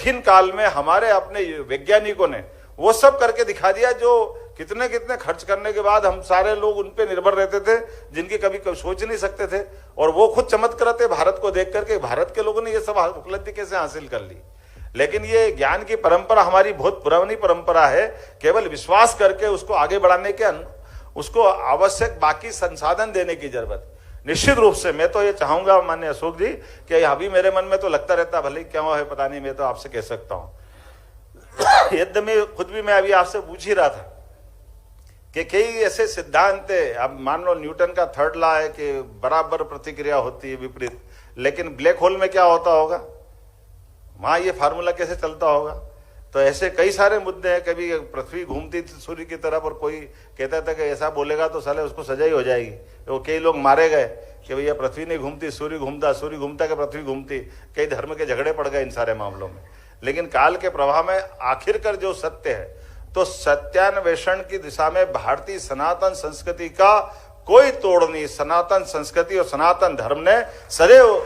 कठिन काल में हमारे अपने वैज्ञानिकों ने वो सब करके दिखा दिया जो कितने कितने खर्च करने के बाद हम सारे लोग उन पे निर्भर रहते थे, जिनकी कभी सोच नहीं सकते थे। और वो खुद चमत्कार थे भारत को देख करके, भारत के लोगों ने ये सब उपलब्धि कैसे हासिल कर ली। लेकिन ये ज्ञान की परंपरा हमारी बहुत पुरानी परंपरा है। केवल विश्वास करके उसको आगे बढ़ाने के उसको आवश्यक बाकी संसाधन देने की जरूरत। निश्चित रूप से मैं तो ये चाहूंगा माननीय अशोक जी कि अभी मेरे मन में तो लगता रहता भले क्या है पता नहीं, मैं तो आपसे कह सकता हूं यद्यपि खुद भी मैं अभी आपसे पूछ ही रहा था कि कई ऐसे सिद्धांत है। अब मान लो न्यूटन का थर्ड लॉ है कि बराबर प्रतिक्रिया होती है विपरीत, लेकिन ब्लैक होल में क्या होता होगा, वहां ये फार्मूला कैसे चलता होगा। तो ऐसे कई सारे मुद्दे हैं। कभी पृथ्वी घूमती थी सूर्य की तरफ और कोई कहता था कि ऐसा बोलेगा तो साले उसको सजा ही हो जाएगी। तो कई लोग मारे गए कि भैया पृथ्वी नहीं घूमती सूर्य घूमता, सूर्य घूमता कि पृथ्वी घूमती। कई धर्म के झगड़े पड़ गए इन सारे मामलों में। लेकिन काल के प्रवाह में आखिरकार जो सत्य है, तो सत्यान्वेषण की दिशा में भारतीय सनातन संस्कृति का कोई तोड़ नहीं। सनातन संस्कृति और सनातन धर्म ने सदैव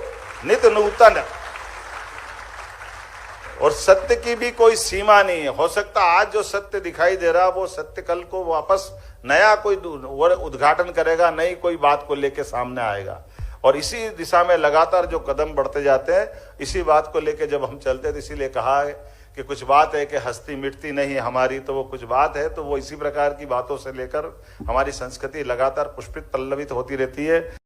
नित्य नूतन और सत्य की भी कोई सीमा नहीं है। हो सकता आज जो सत्य दिखाई दे रहा वो सत्य कल को वापस नया कोई उद्घाटन करेगा, नई कोई बात को लेके सामने आएगा। और इसी दिशा में लगातार जो कदम बढ़ते जाते हैं, इसी बात को लेके जब हम चलते थे, इसीलिए कहा है कि कुछ बात है कि हस्ती मिटती नहीं हमारी, तो वो कुछ बात है तो वो इसी प्रकार की बातों से लेकर हमारी संस्कृति लगातार पुष्पित पल्लवित होती रहती है।